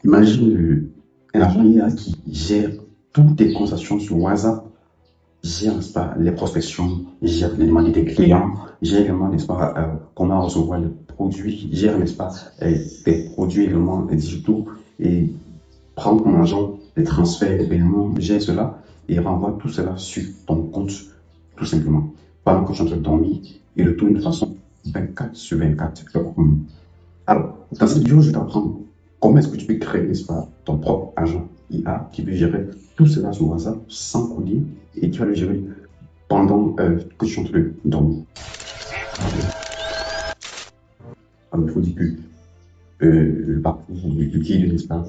Imagine un agent IA qui gère toutes tes conversations sur WhatsApp, gère, n'est-ce pas, les prospections, gère les demandes des clients, gère également, n'est-ce pas, comment recevoir les produits, gère, n'est-ce pas, tes produits également digitaux et prend en agent les transferts, les paiements, gère cela et renvoie tout cela sur ton compte, tout simplement. Pendant que tu es en train de dormir et le tourne de façon 24 sur 24. Alors, dans cette vidéo, je vais t'apprendre comment est-ce que tu peux créer, n'est-ce pas, ton propre agent IA qui peut gérer tout cela sur WhatsApp sans coder et qui va le gérer pendant que tu es en train de dormir. Alors, il faut dire que le parcours du guide, n'est-ce pas,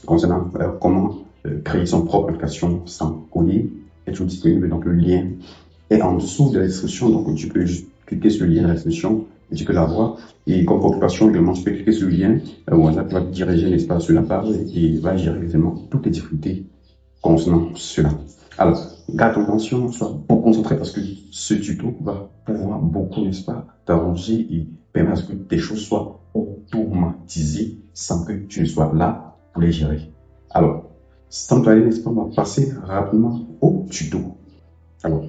concernant comment créer son propre application sans coder est toujours disponible. Donc, le lien est en dessous de la description. Donc, tu peux juste cliquer sur le lien de la description et tu peux la voir. Et comme occupation également, tu peux cliquer sur le lien WhatsApp qui va te diriger, n'est-ce pas, sur la page et va gérer évidemment toutes les difficultés concernant cela. Alors, garde ton attention, sois beaucoup concentré parce que ce tuto va pouvoir beaucoup, n'est-ce pas, t'arranger et permettre à ce que tes choses soient automatisées sans que tu ne sois là pour les gérer. Alors, sans te aller, n'est-ce pas, on va passer rapidement au tuto. Alors,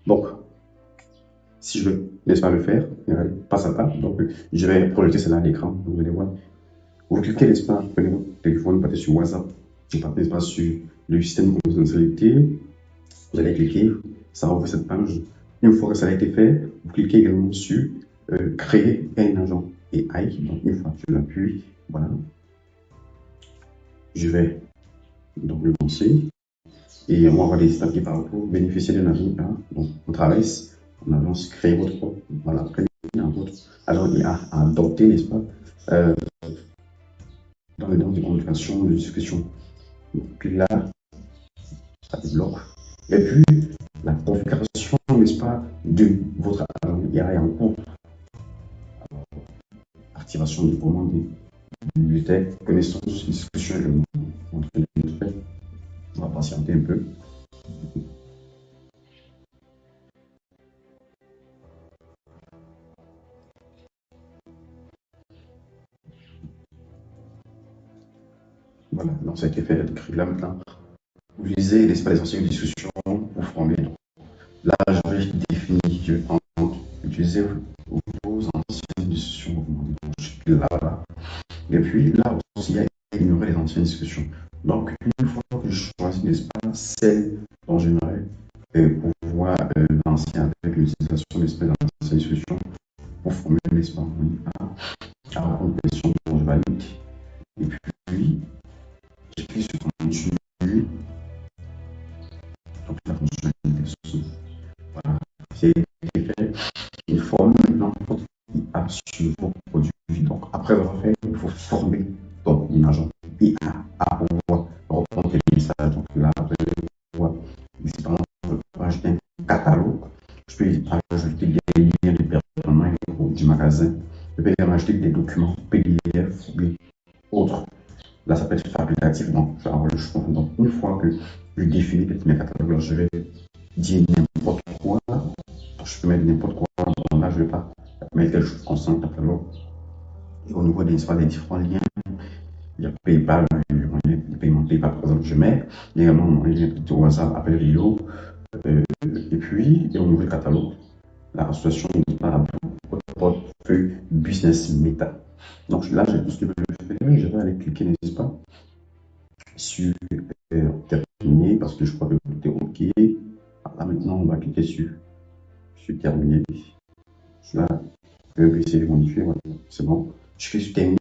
donc, si je veux, n'est-ce pas, le faire, pas à pas, donc je vais projeter cela à l'écran, vous allez voir. Vous cliquez, n'est-ce pas, prenez votre téléphone, vous partez sur WhatsApp, vous partez, n'est-ce pas, sur le système de confidentialité, vous allez cliquer, ça va ouvrir cette page. Une fois que ça a été fait, vous cliquez également sur créer un agent AI. Donc, une fois que je l'appuie, voilà, je vais donc le lancer et on va avoir des étapes qui parlent pour bénéficier d'un agent IA. Donc, on traverse, on avance, créer votre propre, voilà, créer un autre agent IA à adopter, n'est-ce pas, euh, dans les normes de communication, de discussion. Puis là, ça débloque. Et puis, la configuration, n'est-ce pas, de votre agent IA est en cours. Activation de commande des bibliothèques, connaissance, discussion également. On va patienter un peu. Voilà, donc ça a été fait. Donc là maintenant, vous lisez l'espace anciennes discussions pour former. Là, je vais définir que utiliser vos anciennes discussions. Là. Et puis là aussi, il y a ignorer les anciennes discussions. Donc, une fois que je choisis l'espace, celle dont j'aimerais pouvoir lancer avec l'utilisation de l'espace d'anciennes discussions pour former l'espace à répondre aux questions dont je valide. Et puis, je clique sur continue. Donc, la fonctionnalité sous. Voilà, c'est fait. Il forme maintenant votre IA sur vos produits. Donc, après avoir fait, il faut former ton agent IA à pouvoir reprendre les messages. Donc, là, vous allez pouvoir, par exemple, ajouter un catalogue. Je peux ajouter des liens de permanent du magasin. Je peux également ajouter des documents PDF ou autres. Là, ça peut être facultatif, donc je vais avoir le choix. Donc, une fois que je définis mes catalogues, je vais dire n'importe quoi. Je peux mettre n'importe quoi. Bon, là, je ne vais pas mettre quelque chose constant dans le catalogue. Et au niveau des différents liens, il y a PayPal, le paiement PayPal, par exemple, je mets. Il y a également mon lien de WhatsApp, appel vidéo. Et puis, et au niveau du catalogue, la association de portefeuille business meta. Donc là, j'ai tout ce que je veux faire. Je vais aller cliquer, n'est-ce pas, sur terminer parce que je crois que tout est OK. Là, maintenant, on va cliquer sur terminer. Là, je vais essayer de modifier. Voilà, c'est bon. Je clique sur terminer.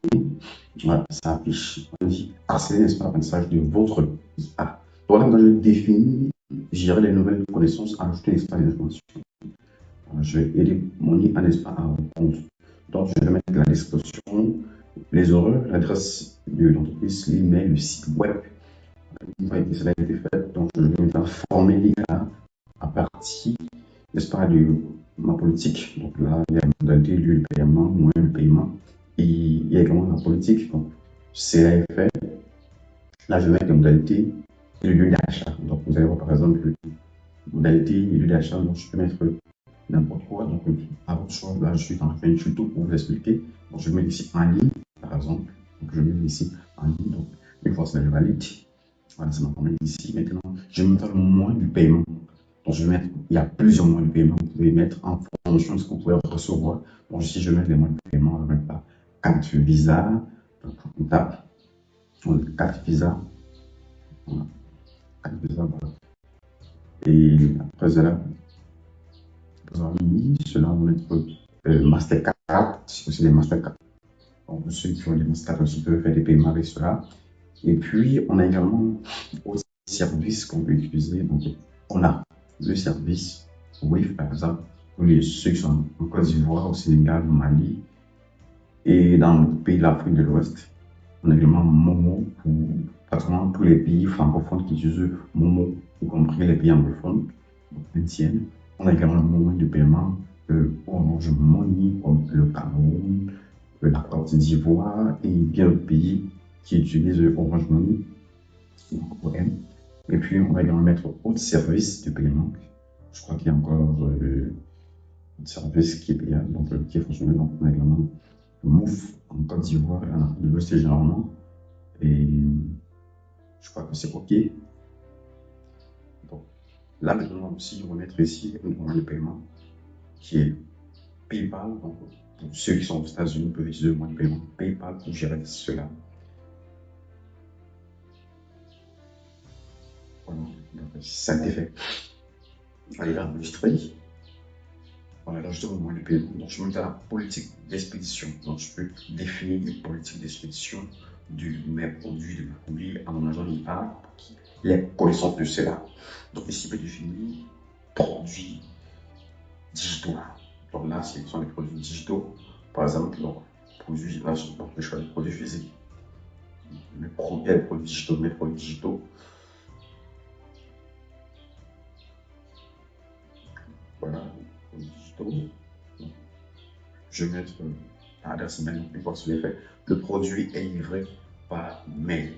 Voilà, ça affiche. On dit accéder, n'est-ce pas, l'apprentissage de votre IA. Donc là, quand je définis, gérer les nouvelles connaissances, ajouter, n'est-ce pas, les informations. Je vais aider mon IA, n'est-ce pas, à répondre. Donc, je vais mettre la description, les horaires, l'adresse de l'entreprise, l'email, le site web. Une fois que cela a été fait, donc je vais maintenant former l'IA à partir, n'est-ce pas, de ma politique. Donc là, il y a une modalité, lieu de paiement, moyen de paiement, et il y a également la politique. Donc, cela est fait. Là, je vais mettre la modalité et le lieu d'achat. Donc, vous allez voir par exemple la modalité et le lieu d'achat. Donc, je peux mettre n'importe quoi. Donc, à votre choix, là, je suis en train de faire une tuto pour vous expliquer. Donc, je mets ici en ligne, par exemple. je mets ici en ligne. Donc, une fois c'est valide, voilà, ça m'a permis ici. Maintenant, je vais mettre le moyen du paiement. Donc, je vais mettre, il y a plusieurs moyens de paiement que vous pouvez mettre en fonction de ce que vous pouvez recevoir. Donc, ici, je vais mettre les moyens de paiement, je vais mettre la carte Visa. Donc, on tape carte Visa. Voilà, carte Visa, voilà. Et après cela, vous avez mis cela, on va mettre Mastercard, c'est aussi des Mastercard. Donc, ceux qui ont des Mastercard aussi peuvent faire des paiements avec cela. Et puis, on a également autres services qu'on peut utiliser. Donc, on a le service Wave, par exemple, pour ceux qui sont en Côte d'Ivoire, au Sénégal, au Mali et dans le pays de l'Afrique de l'Ouest. On a également Momo pour pratiquement tous les pays francophones qui utilisent Momo, y compris les pays anglophones, donc MTN. On a également le moyen de paiement Orange Money, comme le Cameroun, la Côte d'Ivoire et bien d'autres pays qui utilisent Orange Money. Et puis, on va également mettre autres services de paiement. Je crois qu'il y a encore un service qui est payable, donc qui est fonctionnel. Donc, on a également le MOUF en Côte d'Ivoire et en Afrique de l'Ouest généralement. Et je crois que c'est OK. Donc, là, maintenant aussi, on va mettre ici un moyen de paiement qui est PayPal. Donc, pour ceux qui sont aux États-Unis peuvent utiliser le moyen de paiement PayPal pour gérer cela. Voilà, donc, ça a été fait. Allez, là, enregistrer. Voilà, là, je donne mon moyen de paiement. Donc, je me mets à la politique d'expédition. Donc, je peux définir une politique d'expédition de mes produits à mon agent IA, les connaissances de cela. Donc, ici, je peux définir produits digitaux. Donc, là, ce sont les produits digitaux. Par exemple, donc, produits, là, je choisis produits physiques. Mes produits digitaux. Voilà, produits digitaux. Je vais mettre l'adresse mail, une fois que c'est fait. Le produit est livré par mail.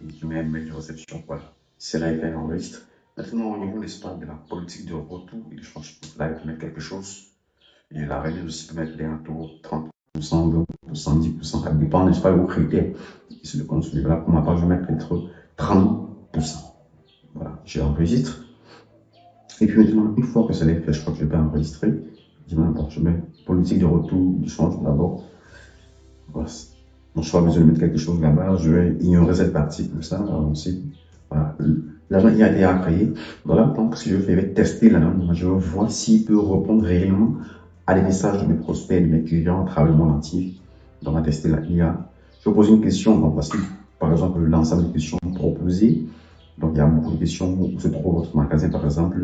Je mets un mail de réception, voilà. Cela est fait, enregistre. Maintenant, au niveau de la politique de retour et de changement, là, il peut mettre quelque chose. Et la règle aussi peut mettre des taux 30%, 20%, 10%, ça dépend, n'est-ce pas, vos critères. Et c'est le compte là, pour ma part, je vais mettre peut-être 30%. Voilà, j'enregistre. Et puis maintenant, une fois que ça est fait, je crois que je vais enregistrer. Je dis n'importe, je mets politique de retour, du changement d'abord. Voilà. Donc, je suis pas besoin de mettre quelque chose là-bas, je vais ignorer cette partie comme ça, ensuite, voilà. L'agent il a été créé. Voilà, donc ce que je fais, je vais tester l'agent, je vais voir s'il peut répondre réellement à des messages de mes prospects, de mes clients à travers le monde entier. Donc, on va tester la IA. Je vais poser une question, donc voici par exemple l'ensemble de questions proposées. Donc, il y a beaucoup de questions où se trouve votre magasin, par exemple,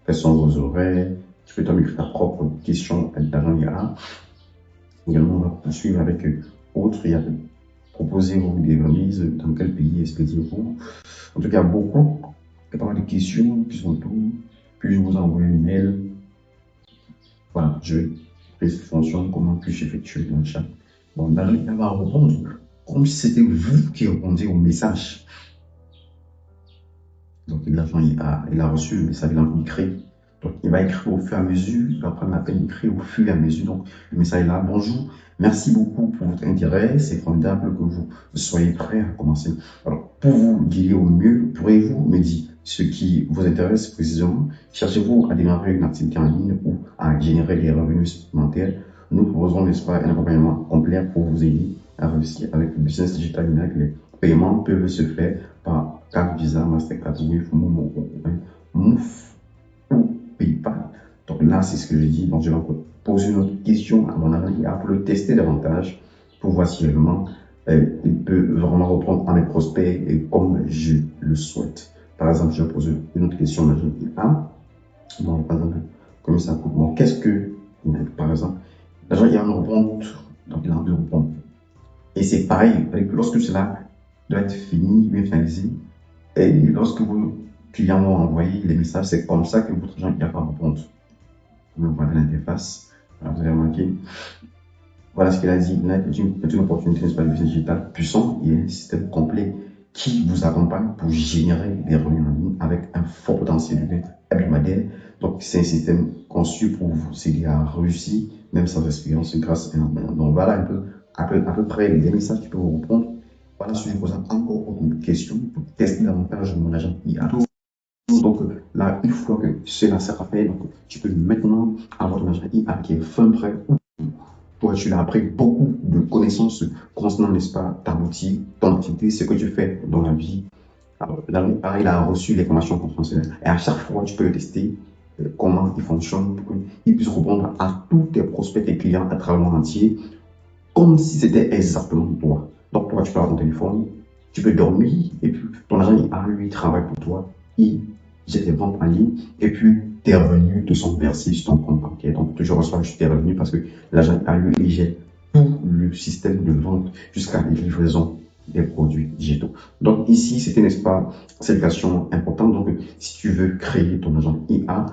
quels sont vos horaires. Tu peux t'écrire ta propre question avec l'agent IA. Également, on va poursuivre avec autres. Il y a proposez-vous des remises, dans quel pays expédiez-vous. En tout cas, beaucoup, il y a pas mal de questions qui sont tout. Puis je vous envoie un mail. Voilà, je vais créer cette fonction, comment puis-je effectuer l'achat. Bon, là, il va répondre comme si c'était vous qui répondiez au message. Donc, l'agent, il a reçu le message, il a écrit. Donc, il va écrire au fur et à mesure, il va prendre la peine d'écrire au fur et à mesure. Donc, le message est là. Bonjour, merci beaucoup pour votre intérêt. C'est formidable que vous soyez prêt à commencer. Alors, pour vous guider au mieux, pourriez-vous me dire ce qui vous intéresse précisément? Cherchez-vous à démarrer une activité en ligne ou à générer des revenus supplémentaires? Nous proposons, n'est-ce pas, un accompagnement complet pour vous aider à réussir avec le business digital numérique. Les paiements peuvent se faire par carte Visa, Mastercard, Wave, Momo, Mouf ou PayPal. Donc là, c'est ce que je dis. Donc je vais encore poser une autre question à mon ami pour le tester davantage pour voir si réellement il peut vraiment répondre à mes prospects et comme je le souhaite. Par exemple, je vais poser une autre question à l'agent. Bon, par exemple, comme ça coûte. Bon, qu'est-ce que, par exemple, l'agent IA me répond, donc il a envie de répondre. Et c'est pareil, lorsque cela doit être fini, bien finalisé, et lorsque vos clients vont envoyer les messages, c'est comme ça que votre agent IA va répondre. Vous voyez l'interface, vous avez remarqué. Voilà ce qu'il a dit. Là, c'est une opportunité, n'est-ce pas, de business digital puissant et un système complet qui vous accompagne pour générer des revenus en ligne avec un fort potentiel de gain hebdomadaire. Donc, c'est un système conçu pour vous aider à réussir, même sans expérience, grâce à un. Donc, voilà un peu à peu près des messages que tu peux vous répondre. Voilà, si je pose encore une question pour tester davantage mon agent IA. Donc là, une fois que cela sera fait, donc, tu peux maintenant avoir ton agent IA qui est fin prêt. Toi, tu as appris beaucoup de connaissances concernant, n'est-ce pas, ta routine, ton activité, ce que tu fais dans la vie. Alors, là, pareil, il a reçu les formations confessionnelles. Et à chaque fois, tu peux le tester, comment il fonctionne, pour qu'il puisse répondre à tous tes prospects, tes clients à travers le monde entier, comme si c'était exactement toi. Donc, toi, tu peux avoir ton téléphone, tu peux dormir, et puis ton agent IA, lui, travaille pour toi, il jette des ventes en ligne, et puis tes revenus te sont versés sur ton compte bancaire. Donc, tu reçois juste tes revenus parce que l'agent IA, lui, il gère tout le système de vente jusqu'à la livraison des produits digitaux. Donc, ici, c'était, n'est-ce pas, cette version importante. Donc, si tu veux créer ton agent IA,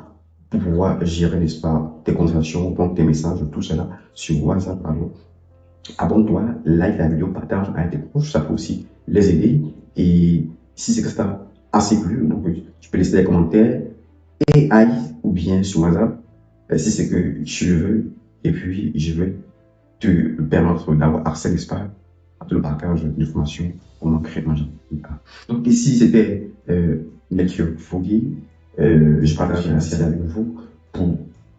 pour pouvoir gérer, n'est-ce pas, tes conversations, tes messages, tout cela sur WhatsApp, pardon, abonne-toi, like la vidéo, partage avec tes proches, ça peut aussi les aider. Et si c'est que ça assez plu, donc tu peux laisser des commentaires et aïe ou bien sur WhatsApp si c'est que tu le veux. Et puis je vais te permettre d'avoir accès, n'est-ce pas, à tout le partage d'informations, comment créer un agent. Donc ici c'était Lecture Foggy. Je partage ainsi avec vous pour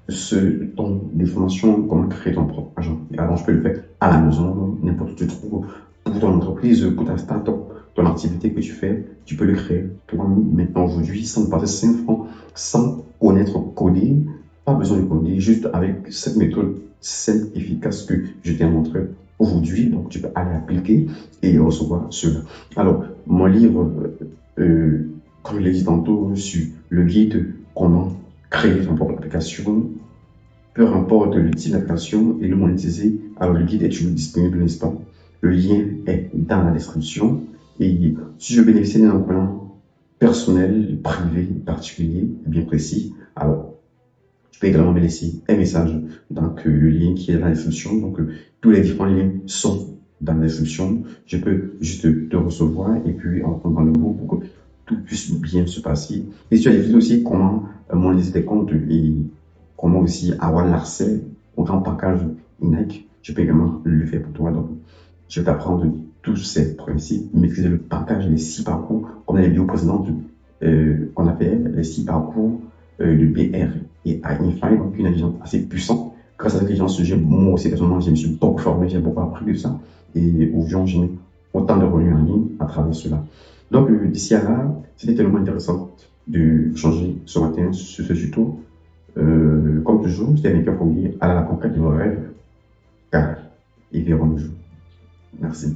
ce ton d'information, comment créer ton propre agent. Et alors, je peux le faire à la maison, n'importe où tu te trouves, pour ton entreprise, pour ta start-up, ton activité que tu fais, tu peux le créer toi-même maintenant aujourd'hui sans passer 5 francs, sans connaître coder, pas besoin de coder, juste avec cette méthode simple, efficace que je t'ai montré aujourd'hui. Donc, tu peux aller appliquer et recevoir cela. Alors, mon livre, comme je l'ai dit tantôt, sur le guide comment créer son propre application, peu importe le type d'application et le monétiser. Alors, le guide est toujours disponible, n'est-ce pas? Le lien est dans la description. Et si je bénéficie d'un plan personnel, privé, particulier, bien précis, alors, tu peux également me laisser un message. Donc, le lien qui est dans la description. Donc, tous les différents liens sont dans la description. Je peux juste te recevoir et puis en prendre le mot pour que tout puisse bien se passer. Et si tu as des vidéos aussi, comment monétiser tes comptes et comment aussi avoir l'accès au grand package INEC, je peux également le faire pour toi. Donc, je vais t'apprendre tous ces principes, maîtriser le partage, les 6 parcours, comme dans les vidéos précédentes qu'on a fait, les 6 parcours de BR et Infine, donc une intelligence assez puissante. Grâce à cette intelligence, moi aussi, personnellement, je me suis beaucoup formé, j'ai beaucoup appris de ça. Et aujourd'hui, j'ai autant de revenus en ligne à travers cela. Donc, d'ici à là, c'était tellement intéressant de changer ce matin sur ce tuto. Comme toujours, c'était Nicolas Fournier à la conquête de vos rêves, car ils verront le jour. Merci.